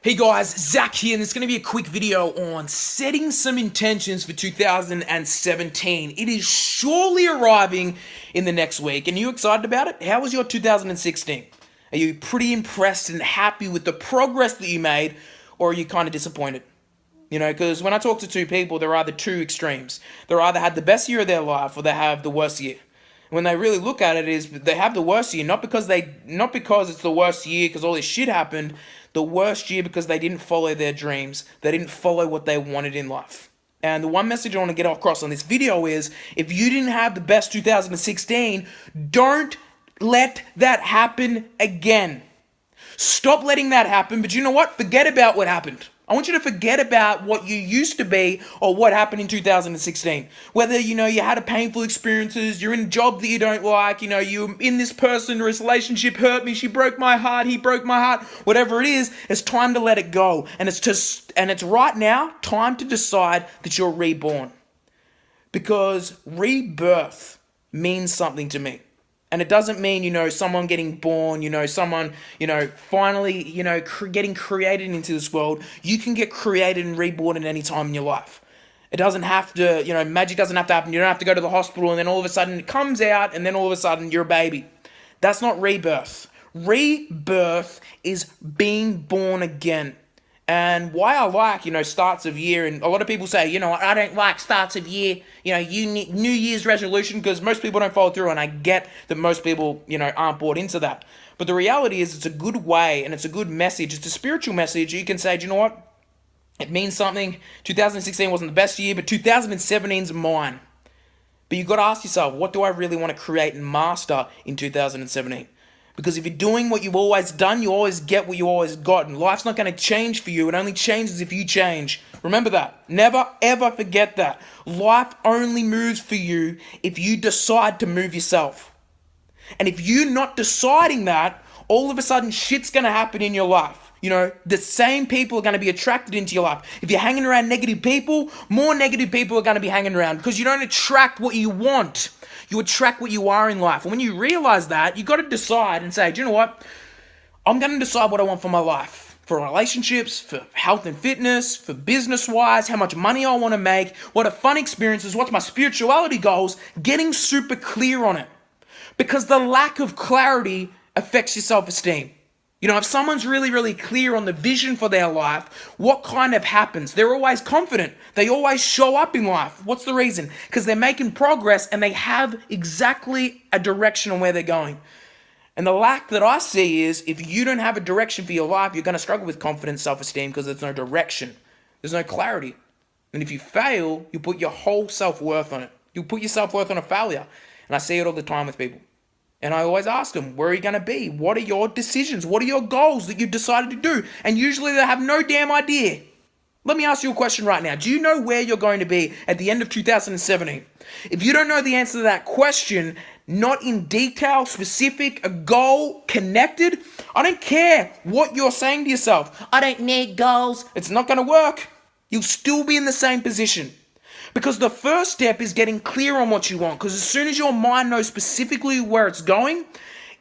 Hey guys, Zach here, and it's going to be a quick video on setting some intentions for 2017. It is surely arriving in the next week, and are you excited about it? How was your 2016? Are you pretty impressed and happy with the progress that you made, or are you kind of disappointed? You know, because when I talk to two people, they're either two extremes. They're either had the best year of their life, or they have the worst year. When they really look at it, is they have the worst year, not because it's the worst year because all this shit happened. The worst year because they didn't follow their dreams. They didn't follow what they wanted in life. And the one message I want to get across on this video is, if you didn't have the best 2016, don't let that happen again. Stop letting that happen, but you know what? Forget about what happened. I want you to forget about what you used to be or what happened in 2016. Whether, you had a painful experiences, you're in a job that you don't like, you're in this person or this relationship hurt me, she broke my heart, he broke my heart, whatever it is, it's time to let it go. And it's right now time to decide that you're reborn. Because rebirth means something to me. And it doesn't mean, someone getting born, someone, finally, getting created into this world. You can get created and reborn at any time in your life. It doesn't have to, magic doesn't have to happen. You don't have to go to the hospital and then all of a sudden it comes out and then all of a sudden you're a baby. That's not rebirth. Rebirth is being born again. And why I like, starts of year, and a lot of people say, I don't like starts of year, New Year's resolution, because most people don't follow through, and I get that most people, aren't bought into that. But the reality is it's a good way, and it's a good message. It's a spiritual message. You can say, do you know what? It means something. 2016 wasn't the best year, but 2017's mine. But you've got to ask yourself, what do I really want to create and master in 2017? Because if you're doing what you've always done, you always get what you always got. And life's not going to change for you. It only changes if you change. Remember that. Never, ever forget that. Life only moves for you if you decide to move yourself. And if you're not deciding that, all of a sudden shit's going to happen in your life. The same people are going to be attracted into your life. If you're hanging around negative people, more negative people are going to be hanging around, because you don't attract what you want. You attract what you are in life. And when you realize that, you got to decide and say, do you know what? I'm going to decide what I want for my life. For relationships, for health and fitness, for business-wise, how much money I want to make, what are fun experiences, what's my spirituality goals, getting super clear on it. Because the lack of clarity affects your self-esteem. If someone's really, really clear on the vision for their life, what kind of happens? They're always confident. They always show up in life. What's the reason? Because they're making progress and they have exactly a direction on where they're going. And the lack that I see is, if you don't have a direction for your life, you're going to struggle with confidence, self-esteem, because there's no direction. There's no clarity. And if you fail, you put your whole self-worth on it. You put your self-worth on a failure. And I see it all the time with people. And I always ask them, where are you going to be? What are your decisions? What are your goals that you've decided to do? And usually they have no damn idea. Let me ask you a question right now. Do you know where you're going to be at the end of 2017? If you don't know the answer to that question, not in detail, specific, a goal, connected, I don't care what you're saying to yourself. I don't need goals. It's not going to work. You'll still be in the same position. Because the first step is getting clear on what you want. Because as soon as your mind knows specifically where it's going,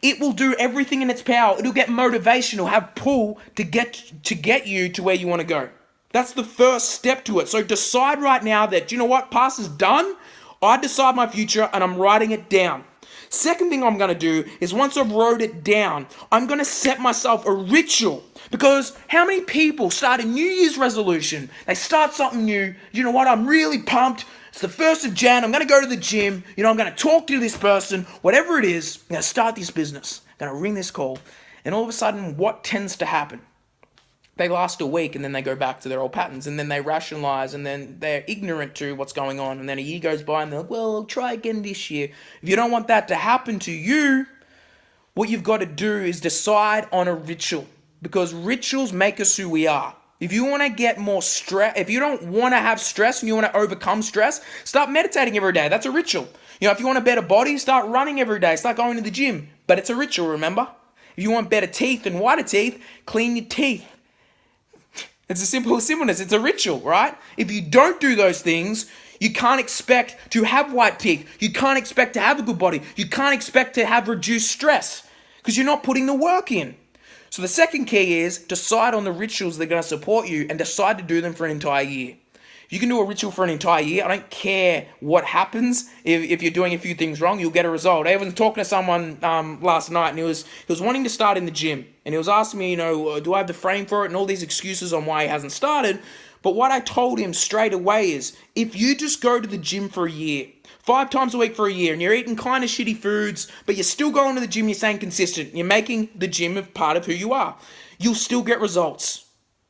it will do everything in its power. It'll get motivation. It'll have pull to get you to where you want to go. That's the first step to it. So decide right now that, you know what, past is done. I decide my future and I'm writing it down. Second thing I'm going to do is, once I've wrote it down, I'm going to set myself a ritual. Because how many people start a New Year's resolution? They start something new. You know what? I'm really pumped. It's the 1st of Jan. I'm going to go to the gym. I'm going to talk to this person. Whatever it is, I'm going to start this business. I'm going to ring this call. And all of a sudden, what tends to happen? They last a week and then they go back to their old patterns, and then they rationalize, and then they're ignorant to what's going on. And then a year goes by and they're like, well, I'll try again this year. If you don't want that to happen to you, what you've got to do is decide on a ritual. Because rituals make us who we are. If you want to get more stress, if you don't want to have stress and you want to overcome stress, start meditating every day. That's a ritual. If you want a better body, start running every day. Start going to the gym. But it's a ritual, remember? If you want better teeth and whiter teeth, clean your teeth. It's a simple simpleness. It's a ritual, right? If you don't do those things, you can't expect to have white teeth. You can't expect to have a good body. You can't expect to have reduced stress because you're not putting the work in. So the second key is decide on the rituals that are going to support you and decide to do them for an entire year. If you can do a ritual for an entire year, I don't care what happens. If you're doing a few things wrong, you'll get a result. I was talking to someone last night, and he was wanting to start in the gym, and he was asking me, do I have the frame for it, and all these excuses on why he hasn't started. But what I told him straight away is, if you just go to the gym for a year, 5 times a week for a year, and you're eating kind of shitty foods, but you're still going to the gym, you're staying consistent, you're making the gym a part of who you are, you'll still get results.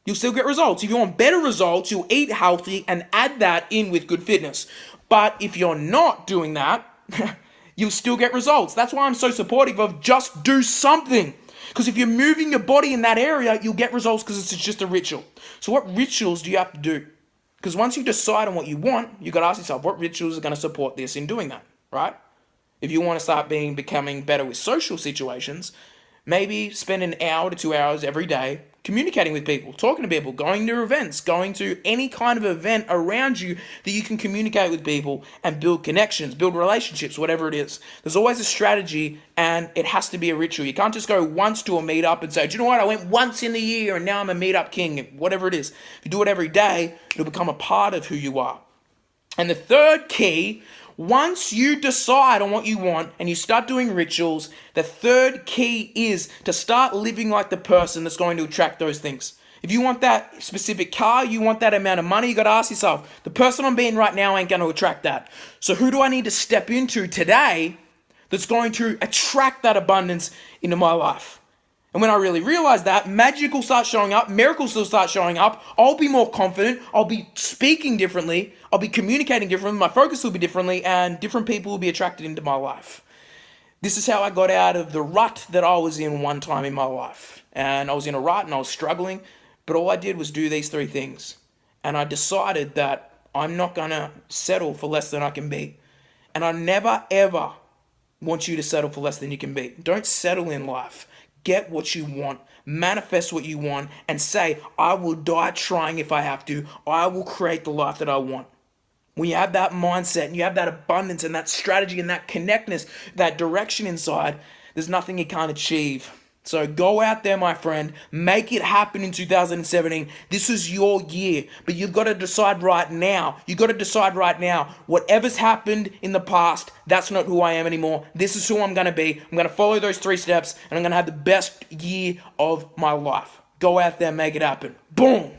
You'll still get results. If you want better results, you'll eat healthy and add that in with good fitness. But if you're not doing that, you'll still get results. That's why I'm so supportive of just do something. Because if you're moving your body in that area, you'll get results because it's just a ritual. So what rituals do you have to do? Because once you decide on what you want, you've got to ask yourself, what rituals are going to support this in doing that, right? If you want to start becoming better with social situations, maybe spend an hour to 2 hours every day communicating with people, talking to people, going to events, going to any kind of event around you that you can communicate with people and build connections, build relationships, whatever it is. There's always a strategy, and it has to be a ritual. You can't just go once to a meetup and say, do you know what, I went once in the year and now I'm a meetup king, whatever it is. If you do it every day, it'll become a part of who you are. And the third key, once you decide on what you want and you start doing rituals, the third key is to start living like the person that's going to attract those things. If you want that specific car, you want that amount of money, you got to ask yourself, the person I'm being right now ain't going to attract that. So who do I need to step into today that's going to attract that abundance into my life? And when I really realize that, magic will start showing up, miracles will start showing up, I'll be more confident, I'll be speaking differently, I'll be communicating differently, my focus will be differently, and different people will be attracted into my life. This is how I got out of the rut that I was in one time in my life. And I was in a rut and I was struggling, but all I did was do these 3 things. And I decided that I'm not going to settle for less than I can be. And I never, ever want you to settle for less than you can be. Don't settle in life. Get what you want, manifest what you want, and say, I will die trying if I have to. I will create the life that I want. When you have that mindset and you have that abundance and that strategy and that connectedness, that direction inside, there's nothing you can't achieve. So go out there, my friend, make it happen in 2017. This is your year, but you've got to decide right now. You've got to decide right now, whatever's happened in the past, that's not who I am anymore. This is who I'm going to be. I'm going to follow those 3 steps and I'm going to have the best year of my life. Go out there, make it happen. Boom.